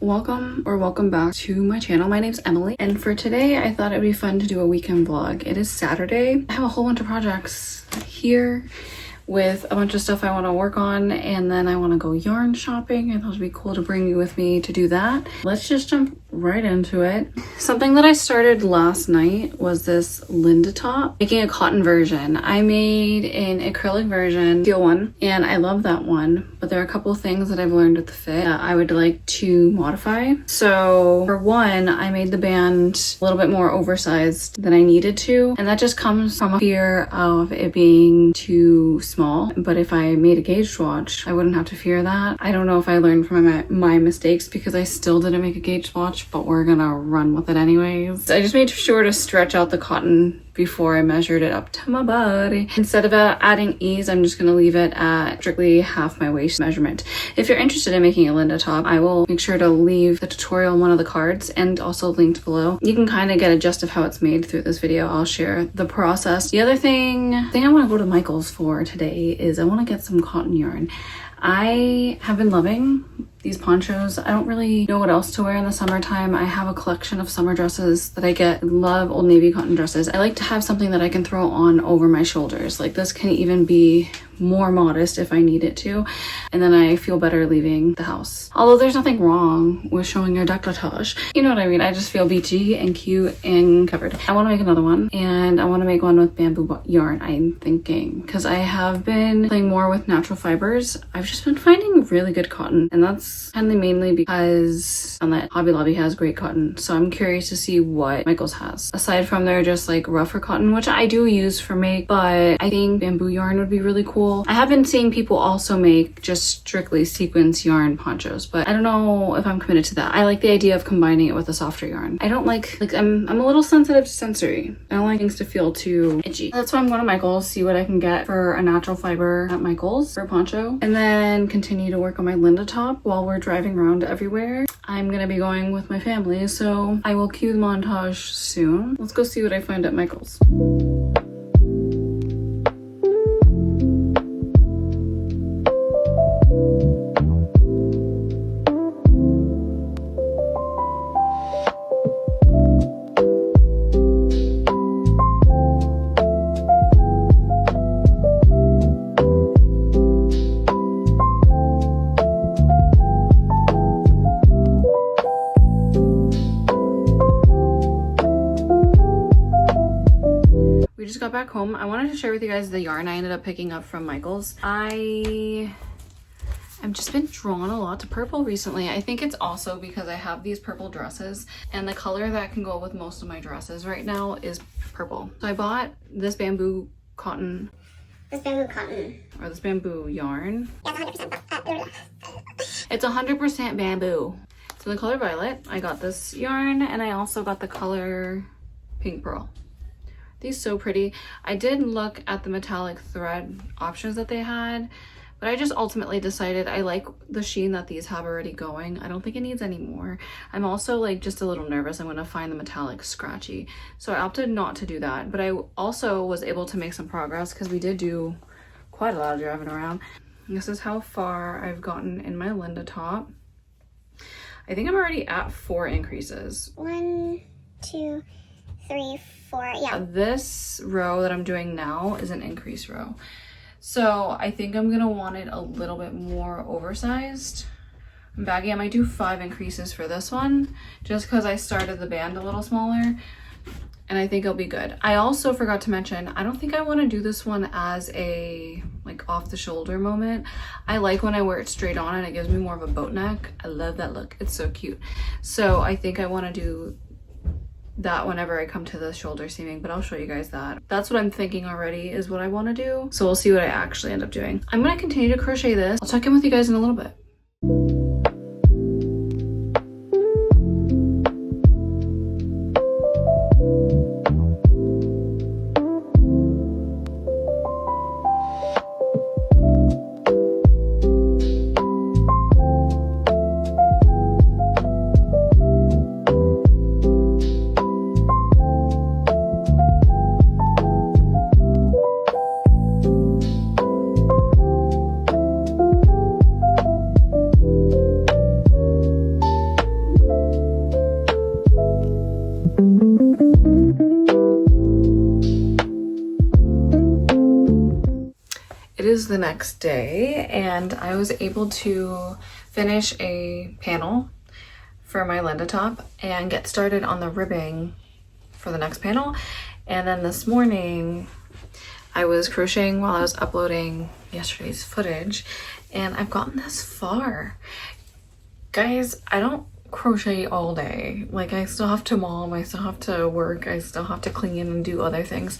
Welcome back to my channel. My name's Emily, and for today I thought it'd be fun to do a weekend vlog. It is Saturday. I have a whole bunch of projects here with a bunch of stuff I want to work on, and then I want to go yarn shopping. I thought it'd be cool to bring you with me to do that. Let's just jump right into it. Something that I started last night was this Linda top, making a cotton version. I made an acrylic version, steel one, and I love that one, but there are a couple things that I've learned with the fit that I would like to modify. So for one, I made the band a little bit more oversized than I needed to, and that just comes from a fear of it being too small. But if I made a gauge swatch, I wouldn't have to fear that. I don't know if I learned from my mistakes, because I still didn't make a gauge swatch, but we're gonna run with it anyways. I just made sure to stretch out the cotton before I measured it up to my body. Instead of adding ease, I'm just gonna leave it at strictly half my waist measurement. If you're interested in making a Linda top, I will make sure to leave the tutorial in one of the cards and also linked below. You can kind of get a gist of how it's made through this video. I'll share the process. The other thing I want to go to Michael's for today is I want to get some cotton yarn. I have been loving these ponchos. I don't really know what else to wear in the summertime. I have a collection of summer dresses that I get. I love Old Navy cotton dresses. I like to have something that I can throw on over my shoulders. Like this can even be more modest if I need it to, and then I feel better leaving the house. Although there's nothing wrong with showing your décolletage. You know what I mean? I just feel beachy and cute and covered. I want to make another one, and I want to make one with bamboo yarn, I'm thinking, because I have been playing more with natural fibers. I've just been finding really good cotton, and that's kind of mainly because that Hobby Lobby has great cotton. So I'm curious to see what Michael's has. Aside from their just like rougher cotton, which I do use for make, but I think bamboo yarn would be really cool. I have been seeing people also make just strictly sequence yarn ponchos, but I don't know if I'm committed to that. I like the idea of combining it with a softer yarn. I don't like I'm a little sensitive to sensory. I don't like things to feel too itchy. That's why I'm going to Michael's, see what I can get for a natural fiber at Michael's for a poncho, and then continue to work on my Linda top while we're driving around everywhere. I'm gonna be going with my family, so I will cue the montage soon. Let's go see what I find at Michael's. Got back home. I wanted to share with you guys the yarn I ended up picking up from Michael's. I've just been drawn a lot to purple recently. I think it's also because I have these purple dresses, and the color that can go with most of my dresses right now is purple. So I bought this bamboo cotton. Or this bamboo yarn. It's 100% bamboo. It's in the color violet. I got this yarn, and I also got the color pink pearl. These so pretty. I did look at the metallic thread options that they had, but I just ultimately decided I like the sheen that these have already going. I don't think it needs any more. I'm also like just a little nervous I'm gonna find the metallic scratchy, so I opted not to do that. But I also was able to make some progress because we did do quite a lot of driving around. This is how far I've gotten in my Linda top. I think I'm already at 4 increases. 1, 2, 3, 4, yeah. This row that I'm doing now is an increase row. So I think I'm gonna want it a little bit more oversized. I'm baggy. I might do 5 increases for this one, just because I started the band a little smaller, and I think it'll be good. I also forgot to mention, I don't think I want to do this one as a like off the shoulder moment. I like when I wear it straight on and it gives me more of a boat neck. I love that look. It's so cute. So I think I want to do that whenever I come to the shoulder seaming, but I'll show you guys that. That's what I'm thinking already is what I want to do. So we'll see what I actually end up doing. I'm going to continue to crochet this. I'll check in with you guys in a little bit. next day and I was able to finish a panel for my Linda top and get started on the ribbing for the next panel. And then this morning I was crocheting while I was uploading yesterday's footage and I've gotten this far. Guys, I don't crochet all day. Like, I still have to mom, I still have to work, I still have to clean and do other things.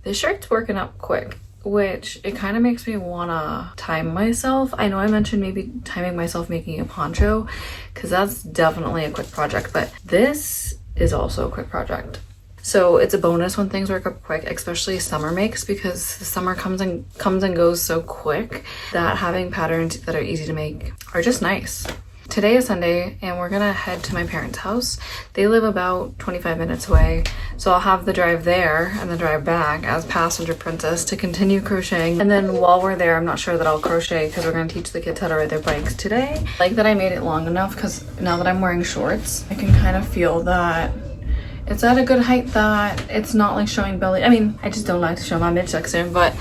This shirt's working up quick, which it kind of makes me wanna time myself. I know I mentioned maybe timing myself making a poncho because that's definitely a quick project, but this is also a quick project. So it's a bonus when things work up quick, especially summer makes, because the summer comes and goes so quick that having patterns that are easy to make are just nice. Today is Sunday and we're gonna head to my parents' house. They live about 25 minutes away, so I'll have the drive there and the drive back as passenger princess to continue crocheting. And then while we're there, I'm not sure that I'll crochet because we're gonna teach the kids how to ride their bikes today. I like that I made it long enough because now that I'm wearing shorts, I can kind of feel that it's at a good height that it's not like showing belly. I mean, I just don't like to show my midsection, but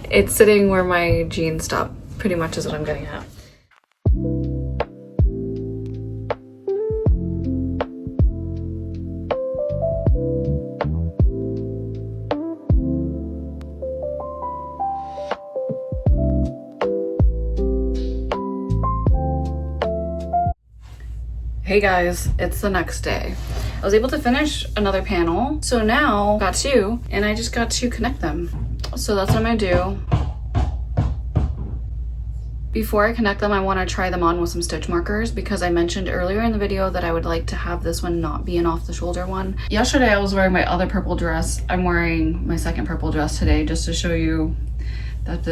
it's sitting where my jeans stop, pretty much is what I'm getting at. Hey guys, it's the next day. I was able to finish another panel, so now got two, and I just got to connect them. So that's what I'm gonna do. Before I connect them, I want to try them on with some stitch markers because I mentioned earlier in the video that I would like to have this one not be an off the shoulder one. Yesterday I was wearing my other purple dress. I'm wearing my second purple dress today just to show you that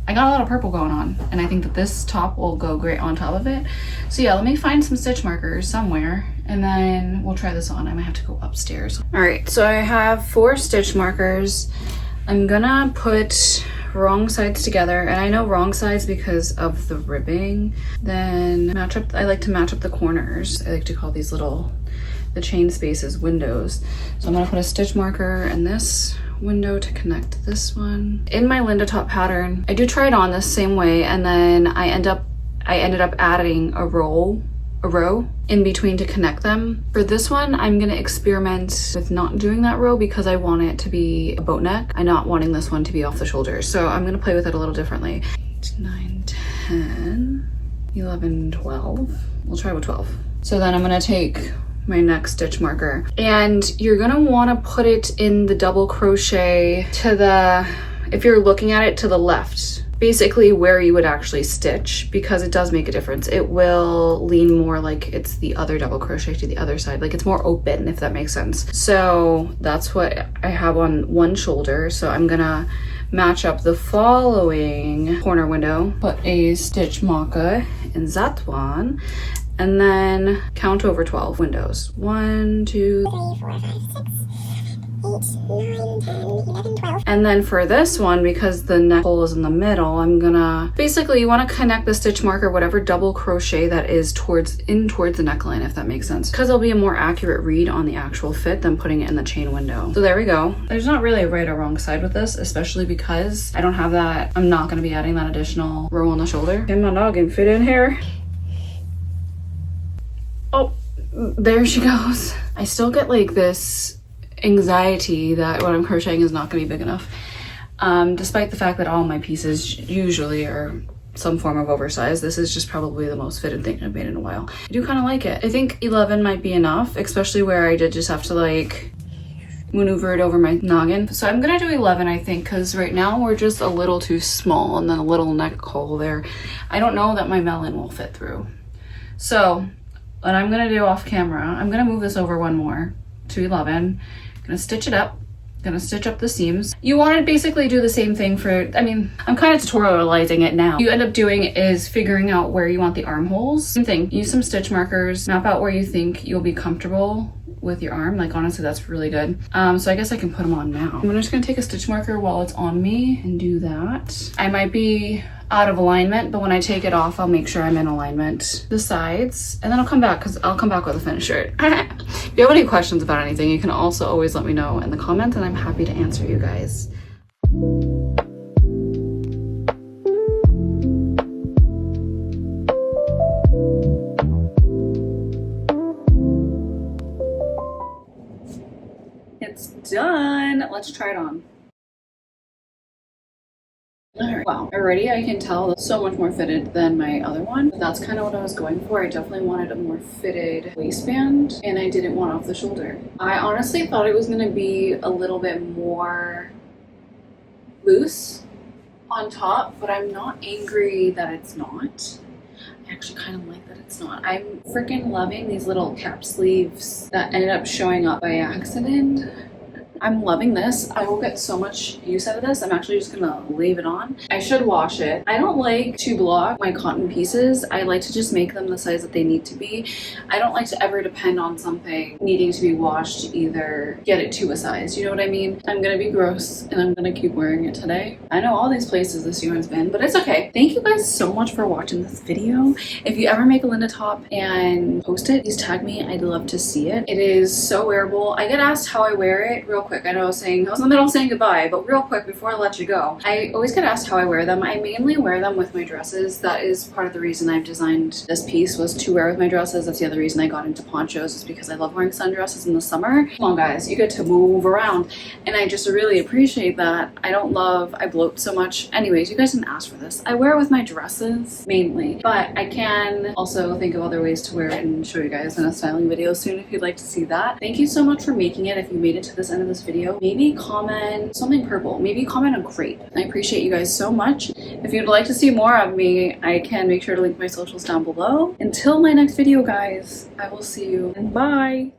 I got a lot of purple going on and I think that this top will go great on top of it. So yeah, let me find some stitch markers somewhere and then we'll try this on. I might have to go upstairs. All right, so I have 4 stitch markers. I'm gonna put wrong sides together, and I know wrong sides because of the ribbing. Then I like to match up the corners. I like to call these the chain spaces windows. So I'm gonna put a stitch marker in this window to connect this one. In my Linda top pattern, I do try it on the same way, and then I ended up adding a row in between to connect them. For this one, I'm gonna experiment with not doing that row because I want it to be a boat neck. I'm not wanting this one to be off the shoulders, so I'm gonna play with it a little differently. 8, 9, 10, 11, 12. We'll try with 12. So then I'm gonna take my next stitch marker and you're gonna want to put it in the double crochet if you're looking at it, to the left, basically where you would actually stitch, because it does make a difference. It will lean more like it's the other double crochet to the other side, like it's more open, if that makes sense. So that's what I have on one shoulder. So I'm gonna match up the following corner window, put a stitch marker in that one, and then count over 12 windows. 1, 2, 3, 4, 5, 6, 8, 9, 10, 11, 12. And then for this one, because the neck hole is in the middle, I'm gonna, basically you wanna connect the stitch marker, whatever double crochet that is towards the neckline, if that makes sense. Because it'll be a more accurate read on the actual fit than putting it in the chain window. So there we go. There's not really a right or wrong side with this, especially because I don't have that, I'm not gonna be adding that additional row on the shoulder. Can my noggin fit in here? Oh, there she goes. I still get like this anxiety that what I'm crocheting is not gonna be big enough. Despite the fact that all my pieces usually are some form of oversized, this is just probably the most fitted thing I've made in a while. I do kind of like it. I think 11 might be enough, especially where I did just have to like maneuver it over my noggin. So I'm gonna do 11, I think, because right now we're just a little too small and then a little neck hole there. I don't know that my melon will fit through. So what I'm gonna do off camera, I'm gonna move this over one more to 11. Gonna stitch it up, gonna stitch up the seams. You wanna basically do the same thing for, I mean, I'm kind of tutorializing it now. What you end up doing is figuring out where you want the armholes. Same thing, use some stitch markers, map out where you think you'll be comfortable with your arm. Like honestly, that's really good. So I guess I can put them on now. I'm just gonna take a stitch marker while it's on me and do that. I might be out of alignment, but when I take it off, I'll make sure I'm in alignment. The sides, and then I'll come back because I'll come back with a finished shirt. If you have any questions about anything, you can also always let me know in the comments and I'm happy to answer you guys. done. Let's try it on. Alright, wow, already I can tell that's so much more fitted than my other one. That's kind of what I was going for. I definitely wanted a more fitted waistband and I didn't want off the shoulder. I honestly thought it was going to be a little bit more loose on top, but I'm not angry that it's not. I actually kind of like that it's not. I'm freaking loving these little cap sleeves that ended up showing up by accident. I'm loving this. I will get so much use out of this. I'm actually just gonna leave it on. I should wash it. I don't like to block my cotton pieces. I like to just make them the size that they need to be. I don't like to ever depend on something needing to be washed to either get it to a size. You know what I mean? I'm gonna be gross and I'm gonna keep wearing it today. I know all these places this yarn's been, but it's okay. Thank you guys so much for watching this video. If you ever make a Linda top and post it, please tag me. I'd love to see it. It is so wearable. I get asked how I wear it real quick. I know I was in the middle of saying goodbye, but real quick before I let you go, I always get asked how I wear them. I mainly wear them with my dresses. That is part of the reason I've designed this piece, was to wear with my dresses. That's the other reason I got into ponchos, is because I love wearing sundresses in the summer. Come on guys, you get to move around and I just really appreciate that. I bloat so much. Anyways, you guys didn't ask for this. I wear it with my dresses mainly, but I can also think of other ways to wear it and show you guys in a styling video soon if you'd like to see that. Thank you so much for making it. If you made it to this end of this video, maybe comment something purple, maybe comment a grape. I appreciate you guys so much. If you'd like to see more of me, I can make sure to link my socials down below. Until my next video guys, I will see you and bye.